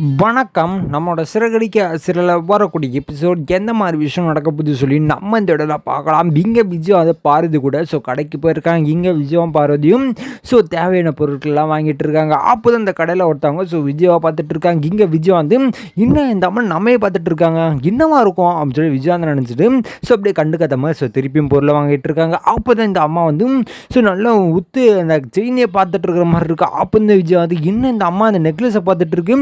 வணக்கம். நம்மளோட சிறகடிக்க சிறையில் வரக்கூடிய எபிசோட் எந்த மாதிரி விஷயம் நடக்க போகுது சொல்லி நம்ம இந்த இடத்துல பார்க்கலாம். இங்கே விஜய் அதை பாரதி கூட கடைக்கு போயிருக்காங்க. இங்கே விஜயும் பாரதியும் தேவையான பொருட்கள்லாம் வாங்கிட்டு இருக்காங்க. அப்போ தான் இந்த கடையில் ஒருத்தவங்க விஜயாவை பார்த்துட்டு இருக்காங்க. இங்கே விஜய் இன்னும் இந்த அம்மா நம்மையே பார்த்துட்டு இருக்காங்க, என்னவா இருக்கும் அப்படின்னு சொல்லி விஜய் நினச்சிட்டு அப்படியே கண்டுக்காத மாதிரி திருப்பியும் பொருளை வாங்கிட்டு இருக்காங்க. அப்போ தான் இந்த அம்மா நல்லா உத்து அந்த செயினியை பார்த்துட்டு இருக்கிற மாதிரி இருக்கு. அப்போ இந்த விஜய் இன்னும் இந்த அம்மா அந்த நெக்லஸை பார்த்துட்டு இருக்கு.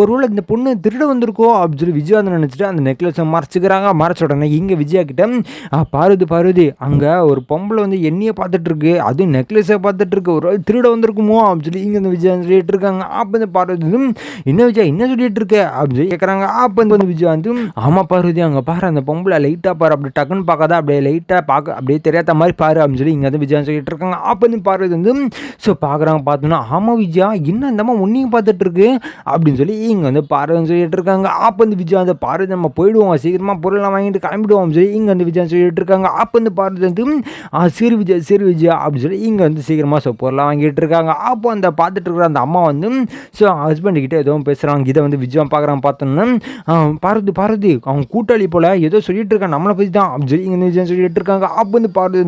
ஒருவேளை இந்த பொண்ணு திருட வந்திருக்கோ அப்படின்னு சொல்லி விஜயா நினச்சிட்டு அந்த நெக்லஸை மறைச்சிக்கிறாங்க. மறைச்ச உடனே இங்கே விஜயா கிட்ட பாரதி அங்கே ஒரு பொம்பளை எண்ணியை பார்த்துட்டு இருக்கு, அதுவும் நெக்லஸை பார்த்துட்டு இருக்கு, ஒரு திருட வந்திருக்குமோ அப்படின்னு சொல்லி இங்கே இந்த விஜயா சொல்லிட்டு இருக்காங்க. அப்போ இந்த பாரதி என்ன விஜயா என்ன சொல்லிட்டு இருக்க அப்படின்னு சொல்லி கேட்குறாங்க. அப்போ இந்த விஜயா ஆமாம் பாரதி அங்கே பாரு அந்த பொம்பளை லைட்டாக பாரு, அப்படி டக்குன்னு பார்க்காதா அப்படியே லைட்டாக பார்க்க அப்படியே தெரியாத மாதிரி பாரு அப்படின்னு சொல்லி இங்கே விஜயா சொல்லிட்டு இருக்காங்க. அப்போ இந்த பாரதி பார்க்குறாங்க. பார்த்தோன்னா ஆமாம் விஜயா இன்னும் இந்தம்மா உன்னையும் பார்த்துட்டு இருக்கு அப்படின்னு சொல்லி இங்கே பாரதி சொல்லிட்டு இருக்காங்க. அப்போ விஜய் பாரதி நம்ம போயிடுவோம், சீக்கிரமாக பொருளெல்லாம் வாங்கிட்டு கிளம்பிடுவோம் சொல்லி இங்கே விஜய் சொல்லிட்டு இருக்காங்க. அப்போ பாரதி சரி விஜயா அப்படின்னு சொல்லி இங்கே சீக்கிரமாக பொருளெல்லாம் வாங்கிட்டு இருக்காங்க. அப்போ அந்த பார்த்துட்டு இருக்கிற அந்த அம்மா ஹஸ்பண்டுக்கிட்ட ஏதோ பேசுகிறாங்க. இதை விஜயம் பார்க்குறாங்க. பார்த்தோன்னா பாரதி அவங்க கூட்டாளி போல் ஏதோ சொல்லிட்டு இருக்காங்க நம்மளை பற்றி தான் அப்படின்னு சொல்லி இங்கே விஜயம் சொல்லிட்டு இருக்காங்க. அப்போ பாரதி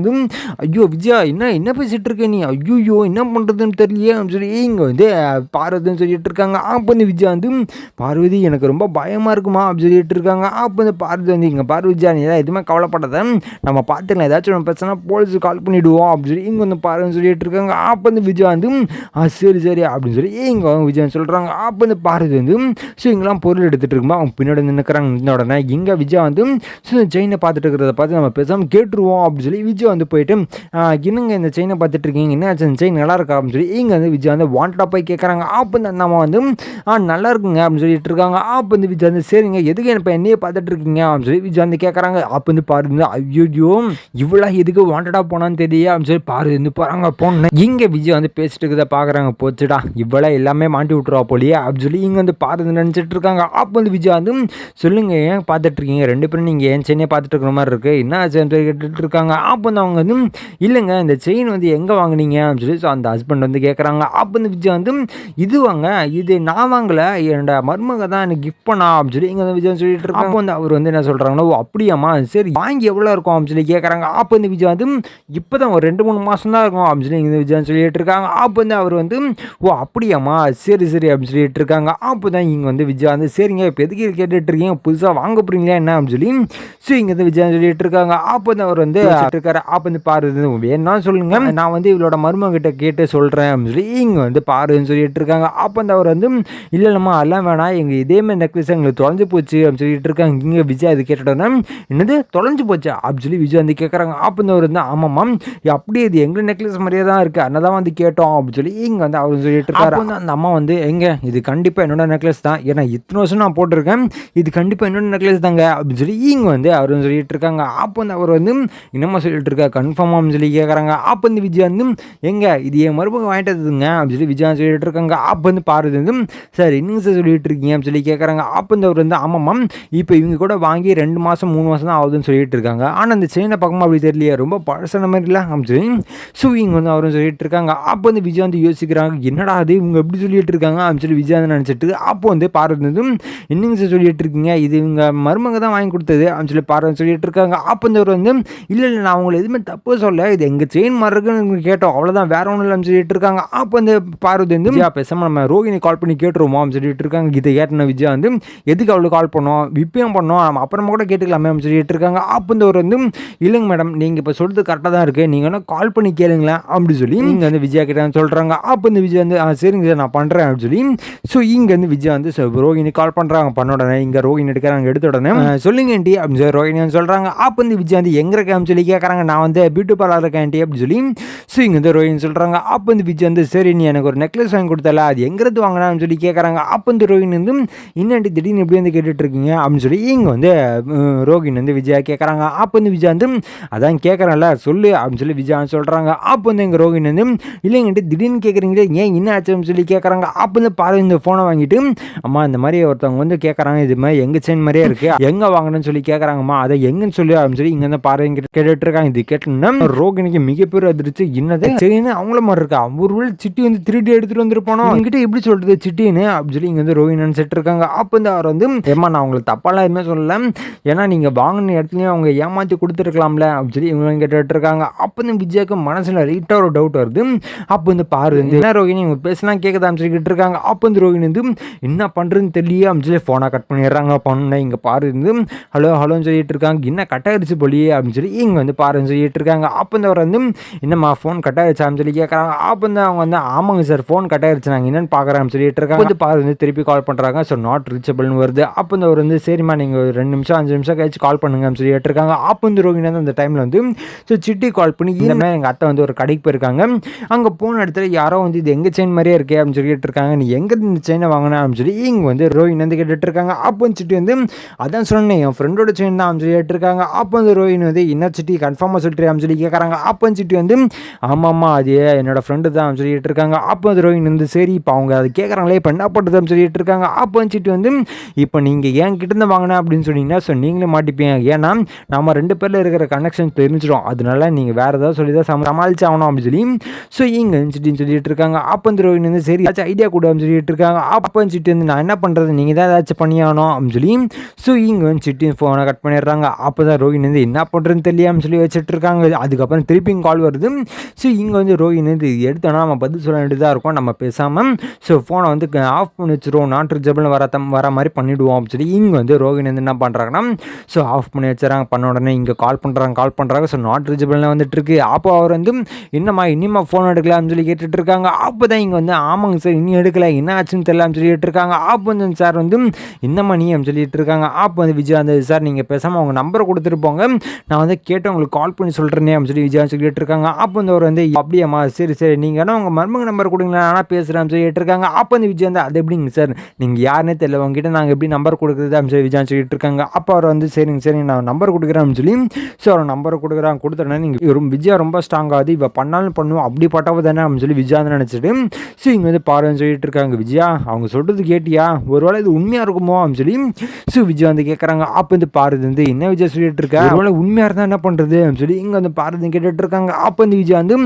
ஐயோ விஜயா என்ன பேசிட்டு இருக்க நீ, ஐயோ என்ன பண்ணுறதுன்னு தெரியலையே அப்படின்னு சொல்லி இங்கே பாரதின்னு சொல்லிட்டு இருக்காங்க. அப்போ விஜயா பார்வதி எனக்கு ரொம்ப பயமாக இருக்குமா அப்படின்னு சொல்லிட்டு இருக்காங்க. அப்போ பார்வதி இங்கே பார்வதிஜா நீ ஏதாவது எதுவுமே கவலைப்படாத, நம்ம பார்த்துக்கலாம், ஏதாச்சும் ஒன்று பிரச்சனை போலீஸுக்கு கால் பண்ணிவிடுவோம் அப்படின்னு சொல்லி இங்கே பார்வதி சொல்லிட்டு இருக்காங்க. அப்போ விஜய் சரி அப்படின்னு சொல்லி இங்கே விஜய் சொல்கிறாங்க. அப்போ பார்வதி இங்கெல்லாம் பொருள் எடுத்துகிட்டு இருக்கும்போது அவங்க பின்னாடி நிற்கிறாங்க. இந்த உடனே இங்கே விஜய் செயினை பார்த்துட்டு இருக்கிறத பார்த்து நம்ம பேசாமல் கேட்டுருவோம் அப்படின்னு சொல்லி விஜய் போயிட்டு இன்னுங்க இந்த செயினை பார்த்துட்டு இருக்கீங்க, என்ன ஆச்சு இந்த செயின் நல்லா இருக்கா அப்படின்னு சொல்லி இங்கே விஜய் வாண்டடாக போய் கேட்குறாங்க. அப்போ நம்ம நல்லா இருக்குங்க அப்படின்னு சொல்லிட்டு இருக்காங்க. அப்போ விஜய் சரிங்க எதுக்கு இப்போ என்னையே பார்த்துட்டு இருக்கீங்க அப்படின்னு சொல்லி விஜய் கேட்குறாங்க. அப்போ பாருங்க ஐயோ இவ்வளோ எதுக்கு வாண்டடாக போனான்னு தெரியல அப்படின்னு சொல்லி பாரு போகிறாங்க. போன இங்கே விஜய் பேசிட்டு இருக்கிறத பார்க்குறாங்க. போச்சுடா இவ்வளோ எல்லாமே மாட்டி விட்டுருவா போலியே அப்படின்னு சொல்லி இங்கே பாரு நினச்சிட்டு இருக்காங்க. அப்போ விஜய் சொல்லுங்க ஏன் பார்த்துட்டு இருக்கீங்க ரெண்டு பேரும், நீங்கள் ஏன் செயினே பார்த்துட்டு இருக்கிற மாதிரி இருக்கு, என்ன கேட்டுட்டு இருக்காங்க. அப்போ அவங்க இல்லைங்க இந்த செயின் எங்கே வாங்கினீங்க அப்படின்னு சொல்லி அந்த ஹஸ்பண்ட் கேட்குறாங்க. அப்போ விஜய் இது வாங்க இது நான் வாங்கல, என்னோட மருமக தான் எனக்கு கிஃப்ட் பண்ணா அப்படின்னு சொல்லி இங்கே விஜய் சொல்லிட்டு இருக்காங்க. அப்போ அவர் என்ன சொல்கிறாங்கன்னா ஓ அப்படியாம்மா சரி வாங்கி எவ்வளோ இருக்கும் அப்படின்னு சொல்லி கேட்குறாங்க. அப்போ விஜய் இப்போ தான் ஒரு 2-3 மாதம் தான் இருக்கும் அப்படின்னு சொல்லி இங்கே விஜய் சொல்லிட்டு இருக்காங்க. அப்போ அவர் ஓ அப்படியாம்மா சரி அப்படின்னு சொல்லிட்டு இருக்காங்க. அப்போ தான் இங்கே விஜய் சரிங்க இப்போ எதுக்கு கேட்டுட்டு இருக்கீங்க, புதுசாக வாங்க போகிறீங்களா என்ன அப்படின்னு சொல்லி இங்கே விஜய் சொல்லிட்டு இருக்காங்க. அப்போ அவர் இருக்காரு. அப்போ பாரு வேணா சொல்லுங்க, நான் இவளோட மருமகிட்ட கேட்டு சொல்கிறேன் அப்படின்னு சொல்லி இங்கே பாருன்னு சொல்லிட்டு இருக்காங்க. அப்போ அவர் இல்லைம்மா அதெல்லாம் வேணாம், எங்கள் இதேமாதிரி நெக்லஸ் எங்களுக்கு தொலைஞ்சு போச்சு அப்படின்னு சொல்லிட்டு இருக்காங்க. இங்கே விஜய் அது கேட்டோன்னா என்னது தொலைஞ்சு போச்சா அப்படின்னு சொல்லி விஜய் கேட்குறாங்க. அப்போ ஆமாம்மா அப்படியே இது எங்கள் நெக்லஸ் மாதிரியே தான் இருக்குது, அதனால தான் கேட்டோம் அப்படின்னு சொல்லி இங்கே அவர் சொல்லிட்டு இருக்காரு. அந்த அம்மா எங்க இது கண்டிப்பாக என்னோட நெக்லஸ் தான், ஏன்னா இத்தனை வருஷம் நான் போட்டிருக்கேன், இது கண்டிப்பாக என்னோட நெக்லஸ் தாங்க அப்படின்னு சொல்லி இங்கே அவர் சொல்லிட்டு இருக்காங்க. அப்போ அவர் என்னம்மா சொல்லிட்டு இருக்கா கன்ஃபார்மாக சொல்லி கேட்குறாங்க. அப்போ விஜய் எங்க இது என் மருமக வாங்கிட்டதுங்க அப்படின்னு சொல்லி விஜய் சொல்லிட்டு இருக்காங்க. அப்போ பாருது சார் இன்னும் சார் சொல்லிட்டு இருக்கீங்க அப்படின்னு சொல்லி கேட்குறாங்க. அப்போ அவர் ஆமாம்மா இப்போ இவங்க கூட வாங்கி 2 மாதம் 3 மாதம் தான் ஆகுதுன்னு சொல்லிட்டு இருக்காங்க, ஆனால் அந்த செயினை பார்க்கும்போது அப்படி தெரியலையே ரொம்ப பழசான மாதிரி இல்லை அப்படின்னு சொல்லி இங்கே அவரும் சொல்லிட்டு இருக்காங்க. அப்போ விஜய் யோசிக்கிறாங்க என்னடா அது இவங்க எப்படி சொல்லிட்டு இருக்காங்க அப்படின்னு சொல்லி விஜய் நினச்சிட்டு அப்போ பார்வதி என்னங்க சார் சொல்லிட்டு இருக்கீங்க, இது இவங்க மருமக தான் வாங்கி கொடுத்தது அப்படின்னு சொல்லி பார்வதி சொல்லிட்டு இருக்காங்க. அப்போ அவர் இல்லை நான் அவங்களை எதுவுமே தப்பு சொல்ல, இது எங்கள் செயின் மாதிரி இருக்குன்னு கேட்டோம் அவ்வளோதான் வேற ஒன்றும் இல்லைன்னு சொல்லிட்டு இருக்காங்க. அப்போ பார்வதி பேசாமல் நம்ம ரோகிணி கால் பண்ணி கேட்டுருவோம் அப்படின்னு சொல்லிட்டு இருக்காங்க. இதை கேட்டன விஜய் எதுக்கு அவளுக்கு கால் பண்ணோம் விப்பியம் பண்ணோம் நம்ம அப்புறமா கூட கேட்டுக்கலாமே அப்படின்னு சொல்லிட்டு இருக்காங்க. அப்போ அவர் இல்லைங்க மேடம் நீங்கள் இப்போ சொல்கிறது கரெக்டாக தான் இருக்குது, நீங்கள் வேணால் கால் பண்ணி கேளுங்களேன் அப்படின்னு சொல்லி நீங்கள் விஜயா கிட்ட சொல்கிறாங்க. அப்போ விஜய் சரிங்க சார் நான் பண்ணுறேன் அப்படின்னு சொல்லி இங்கே விஜய் ரோகிணி கால் பண்ணுறாங்க. பண்ண உடனே இங்கே ரோகிணி எடுக்கிறாங்க. எடுத்த உடனே சொல்லுங்க ஆண்டி அப்படின்னு சொல்லி ரோகிணி சொல்கிறாங்க. அப்போ விஜய் எங்கே இருக்கேன்னு சொல்லி கேட்குறாங்க. நான் பியூட்டி பார்லர் இருக்கேன் ஆண்டி அப்படின்னு சொல்லி இங்கே ரோகிணி சொல்கிறாங்க. அப்போ விஜய் சரி நீ எனக்கு ஒரு நெக்லஸ் வாங்கி கொடுத்தல அது எங்கிறது வாங்கினான்னு சொல்லி கேட்குறாங்க. அப்போ ரோகிணி இன்னண்டி திடீர்னு எப்படி கேட்டுட்டு இருக்கீங்க அப்படின்னு சொல்லி இங்கே ரோகிணி விஜயா கேட்குறாங்க. அப்போ விஜய் அதான் கேட்குறேன்ல சொல்லு அப்படின்னு சொல்லி விஜய் சொல்கிறாங்க. அப்போ எங்கள் ரோகிணி இல்லைங்கன்ட்டு திடீர்னு கேட்குறீங்களே ஏன் என்ன ஆச்சுன்னு சொல்லி கேட்குறாங்க. அப்போ பாரு இந்த ஃபோனை வாங்கிட்டு அம்மா இந்த மாதிரி ஒருத்தவங்க கேட்குறாங்க இது மாதிரி எங்கள் செயின் மாதிரியே இருக்குது எங்கே வாங்கினேன்னு சொல்லி கேட்குறாங்கம்மா அதை எங்கன்னு சொல்லி அப்படின்னு சொல்லி இங்கே பாரு கேட்டுட்டு இருக்காங்க. இது கேட்டோம்னா ரோகிணிக்கு மிகப்பெரிய அதிர்ச்சி, என்னது செயின் அவங்கள மாதிரி இருக்கா, ஒரு சிட்டி திருடி எடுத்துகிட்டு வந்துருப்பானோ என்கிட்ட எப்படி சொல்கிறது சிட்டின்னு அப்படின்னு சொல்லி இங்கே வந்து ரோஹிணி நினச்சிட்டு இருக்காங்க. அப்போ வந்து அவர் வந்து ஏமா நான் உங்களுக்கு தப்பாலாம் எதுவுமே சொல்லலை, ஏன்னா நீங்கள் வாங்கின இடத்துலையும் அவங்க ஏமாற்றி கொடுத்துருக்கலாம்ல அப்படின்னு சொல்லி இவங்க கேட்டுட்டு இருக்காங்க. அப்போ வந்து விஜயாவுக்கு மனசில் ரைட்டாக ஒரு டவுட் வருது. அப்போ வந்து பாரு வந்து என்ன ரோஹிணி இவங்க பேசலாம் கேட்குதான்னு சொல்லிக்கிட்டு இருக்காங்க. அப்போ வந்து ரோஹிணி வந்து என்ன பண்ணுறதுன்னு தெரியல அப்படின்னு சொல்லி ஃபோனை கட் பண்ணிடுறாங்க. பண்ண இங்கே பாரு இருந்து ஹலோ ஹலோன்னு சொல்லிட்டு இருக்காங்க. என்ன கட் ஆகிடுச்சு போலியே அப்படின்னு சொல்லி இங்கே வந்து பாருன்னு சொல்லிட்டு இருக்காங்க. அப்போ வந்து அவர் வந்து என்னம்மா ஃபோன் கட் ஆகிடுச்சான்னு சொல்லி கேட்குறாங்க. அப்போ வந்து அவங்க வந்து ஆமாங்க சார் ஃபோன் கட் ஆகிடுச்சு, நாங்கள் என்னென்னு பார்க்குறேன்னு சொல்லிட்டு இருக்காங்க. வந்து பாரு வந்து திருப்பி கால் பண்ணுறாங்க. ஸோ நாட் ரீச்சபிள்னு வருது. அப்போ வந்து அவர் வந்து சரிம்மா நீங்கள் ஒரு 2 நிமிஷம் 5 நிமிஷம் கழிச்சு கால் பண்ணுங்கன்னு சொல்லிட்டு இருக்காங்க. அப்போ வந்து ரோஹிணி வந்து அந்த டைமில் வந்து ஸோ சிட்டி கால் பண்ணி இந்த மாதிரி எங்கள் அத்தை வந்து ஒரு கடைக்கு போயிருக்காங்க, அங்கே போன இடத்துல யாரோ வந்து இது எங்கள் செயின் மாதிரியே இருக்கே அப்படின்னு சொல்லிட்டு இருக்காங்க, நீ எங்கே இந்த செயினை வாங்கினா அப்படின்னு சொல்லி இங்கே வந்து ரோஹிணி வந்து கேட்டுட்டு இருக்காங்க. அப்போ வந்து சிட்டி வந்து அதான் சொன்னேன் என் ஃப்ரெண்டோட செயின் தான் அப்படின்னு சொல்லிட்டு இருக்காங்க. அப்போ வந்து ரோஹிணி வந்து என்ன சிட்டி கன்ஃபார்மாக சொல்லிட்டு அப்படின்னு சொல்லி கேட்குறாங்க. அப்போ வந்து சிட்டி வந்து ஆமாம்மா அது என்னோட ஃப்ரெண்டு தான் அப்படின்னு சொல்லிட்டு இருக்காங்க. அப்போ வந்து ரோஹிணி வந்து சரி இப்போ அவங்க அது கேட்குறாங்களே இப்போ என்ன பண்ணுறது அப்படின்னு சொல்லிட்டு இருக்காங்க. அப்போ வந்து சிட்டி வந்து இப்போ நீங்கள் ஏன் கிட்டேருந்து வாங்கினா அப்படின்னு சொன்னீங்கன்னா ஸோ நீங்களே மாட்டிப்பீங்க, ஏன்னா நம்ம 2 பேரில் இருக்கிற கனெக்ஷன் தெரிஞ்சிடும், அதனால நீங்கள் வேறு ஏதாவது சொல்லி தான் சமாளிச்சு ஆகணும் அப்படின்னு சொல்லி ஸோ இங்கே சிட்டின்னு சொல்லிட்டு இருக்காங்க. அப்போ வந்து ரோஹிணி வந்து சரி ஏதாச்சும் ஐடியா கூட அப்படின்னு சொல்லிட்டு இருக்காங்க. அப்போ சிட்டி வந்து நான் என்ன பண்ணுறது நீங்கள் தான் ஏதாச்சும் பண்ணியாகணும் அப்படின்னு சொல்லி ஸோ இங்கே வந்து சிட்டி ஃபோனை கட் பண்ணிடுறாங்க. அப்போ தான் ரோஹிணி வந்து என்ன பண்ணுறதுன்னு தெரியாமல் சொல்லி வச்சுட்டு இருக்காங்க. அதுக்கப்புறம் திருப்பியும் கால் வருது. ஸோ இங்கே வந்து ரோஹிணி வந்து எடுத்தோன்னா நம்ம பதில் சொல்ல வேண்டியதாக இருக்கும், நம்ம பேசாமல் ஸோ ஃபோனை வந்து ஆஃப் பண்ணி வச்சுருவோம், நாட் ரீச்சபிள் வர மாதிரி பண்ணிவிடுவோம் அப்படின்னு சொல்லி இங்கே வந்து ரோஹிணி வந்து என்ன பண்ணுறாங்கன்னா ஸோ ஆஃப் பண்ணி வச்சுறாங்க. பண்ண உடனே இங்கே கால் பண்ணுறாங்க. ஸோ நாட் ரீச்சபிள்லாம் வந்துட்டு இருக்கு. அப்போ அவர் வந்து என்னம்மா இன்னிமா ஃபோன் எடுக்கலாம்னு சொல்லி கேட்டுட்டு இருக்காங்க. அப்போ தான் இங்கே வந்து ஆமாங்க சார் இன்னும் எடுக்கல, என்ன ஆச்சுன்னு தெரியலாம்னு சொல்லிட்டு இருக்காங்க. அப்போ வந்து சார் வந்து என்னம்மா நீ அப்படின்னு சொல்லிட்டு இருக்காங்க. அப்போ வந்து விஜயா வந்து சார் நீங்கள் பேசாமல் அவங்க நம்பரை கொடுத்துட்டு போங்க, நான் வந்து கேட்டு உங்களுக்கு கால் பண்ணி சொல்கிறேனே அப்படின்னு சொல்லி விஜயா சொல்லிட்டு இருக்காங்க. அப்போ வந்து அவர் வந்து அப்படியாம்மா சரி நீங்கள் வேணா உங்கள் மருமக நம்பர் கொடுங்களா ஆனால் பேசுகிறேன்னு சொல்லிட்டு இருக்காங்க. அப்போ வந்து விஜயா வந்து அது எப்படிங்க சார் நீங்கள் யாருன்னே தெரியல உங்ககிட்ட நாங்கள் எப்படி நம்பர் கொடுக்குறது அப்படின்னு சொல்லி விஜயா சொல்லிட்டு இருக்காங்க. அப்போ அவர் வந்து சரிங்க நான் நம்பர் கொடுக்குறேன் அப்படின்னு சொல்லி ஸோ அவர் நம்பரை கொடுத்துறேன்னா நீங்கள் விஜயா ரொம்ப ஸ்ட்ராங் ஆகுது, இவ பண்ணாலும் பண்ணுவோம் அப்படி பட்டவ தானே அப்படின்னு சொல்லி விஜயா வந்து நினச்சிட்டு ஸோ இங்கே வந்து பாருன்னு சொல்லிட்டு இருக்காங்க. விஜயா அவங்க சொல்கிறது கேட்டியா, ஒருவேளை இது உண்மையாக இருக்குமோ அப்படின்னு சொல்லி ஸோ விஜயா வந்து கேட்குறாங்க. அப்போ வந்து பாரதி வந்து என்ன விஜயா சொல்லிட்டு இருக்கா, ஒருவேளை உண்மையாக இருந்தால் என்ன பண்ணுறது அப்படின்னு சொல்லி இங்கே வந்து பாரதி கேட்டுட்டு இருக்காங்க. அப்போ வந்து விஜயா வந்து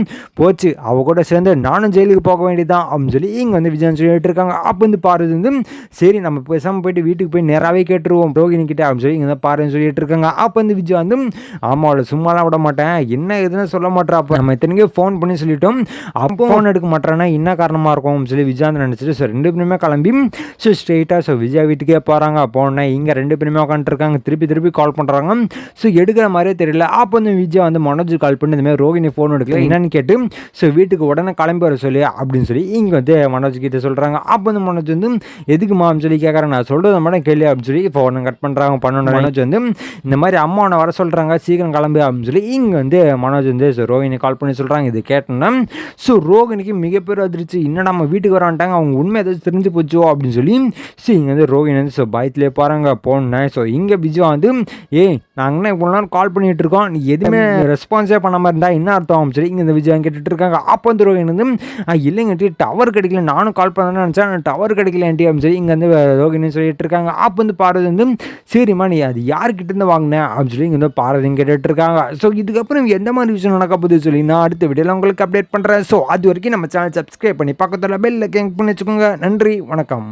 போச்சு அவ கூட சேர்ந்து நானும் ஜெயிலுக்கு போக வேண்டியதான் அப்படின்னு சொல்லி இங்கே வந்து விஜயா சொல்லிட்டு இருக்காங்க. அப்போ வந்து பாரதி வந்து சரி நம்ம பேசாமல் போயிட்டு வீட்டுக்கு போய் நேராகவே கேட்டுருவோம் ரோஹிணி கிட்ட அப்படின்னு சொல்லி இங்கே பாருன்னு சொல்லிட்டு இருக்காங்க. அப்போ வந்து விஜயா வந்து ஆமாம் அவளை சும்மாலாம் விட மாட்டேன், என்ன எதுன்னு சொல்ல மாட்டேன், அப்போ நம்ம இத்தனைக்கே ஃபோன் பண்ணி சொல்லிட்டோம், அப்போ ஃபோன் எடுக்க மாட்டேன்னா என்ன காரணமாக இருக்கும் சொல்லி விஜயா வந்து நினச்சிட்டு ஸோ 2 பேருமே கிளம்பி ஸோ ஸ்ட்ரெயிட்டாக ஸோ விஜயா வீட்டுக்கே போகிறாங்க. போனேன் இங்கே 2 பேருமே உட்காந்துருக்காங்க, திருப்பி கால் பண்ணுறாங்க. ஸோ எடுக்கிற மாதிரியே தெரியல. அப்போ வந்து விஜயா வந்து மனோஜ் கால் பண்ணி இந்தமாதிரி ரோஹிணி ஃபோன் எடுக்கல என்னன்னு கேட்டு ஸோ வீட்டுக்கு உடனே கிளம்பி வர சொல்லி அப்படின்னு சொல்லி இங்கே வந்து மனோஜ் கிட்ட சொல்கிறாங்க. அப்போ வந்து மனோஜ் வந்து எதுக்குமான்னு சொல்லி கேட்குறேன், நான் சொல்கிறது மட்டும் கேள்வி அப்படின்னு சொல்லி ஃபோனை கட் பண்ணுறாங்க. மனோஜ் வந்து இந்த மாதிரி அம்மாவை வர சொல்கிறாங்க சீக்கிரம் கிளம்பு அப்படின்னு சொல்லி இங்கே வந்து மனோஜ் வந்து ஸோ ரோஹிணி கால் பண்ணி சொல்கிறாங்க. இது கேட்டோன்னா ஸோ ரோஹிணிக்கு மிகப்பெரிய அதிர்ச்சி, இன்னும் நம்ம வீட்டுக்கு வரான்ட்டாங்க அவங்க உண்மை ஏதாச்சும் தெரிஞ்சு போச்சோ அப்படின்னு சொல்லி ஸோ இங்கே வந்து ரோஹிணி வந்து ஸோ பயத்துலேயே பாருங்க போனேன். ஸோ இங்கே விஜயா வந்து நாங்கள் இவ்வளோ நேரம் கால் பண்ணிகிட்டு இருக்கோம், நீ எதுவுமே ரெஸ்பான்ஸே பண்ண மாதிரி இருந்தால் என்ன அர்த்தம் அப்படின்னு சொல்லி இங்கே இந்த விஜயா கேட்டுட்டு இருக்காங்க. அப்போ வந்து ரோஹிணி வந்து இல்லைங்கட்டி டவர் கிடைக்கல, நானும் கால் பண்ணேன்னு நினச்சேன் டவர் கிடைக்கல ஆண்டி அப்படின்னு சொல்லி இங்கே வந்து ரோஹிணி சொல்லிட்டு இருக்காங்க. அப்போ வந்து பார்வதி வந்து சரிம்மா நீ அது யார்கிட்ட இருந்து வாங்கினேன் அப்படின்னு சொல்லி இங்கே வந்து பார்வதி கேட்டுட்டு இருக்காங்க. ஸோ இதுக்கப்புறம் எந்த மாதிரி விஷயம் நடக்க போகுது சொல்லி நான் அடுத்த வீடியோவில் உங்களுக்கு அப்டேட் பண்ணுறேன். ஸோ அது வரைக்கும் நம்ம சேனல் சப்ஸ்கிரைப் பண்ணி பக்கத்தில் பெல் கிளிக் பண்ணி வச்சுக்கோங்க. நன்றி, வணக்கம்.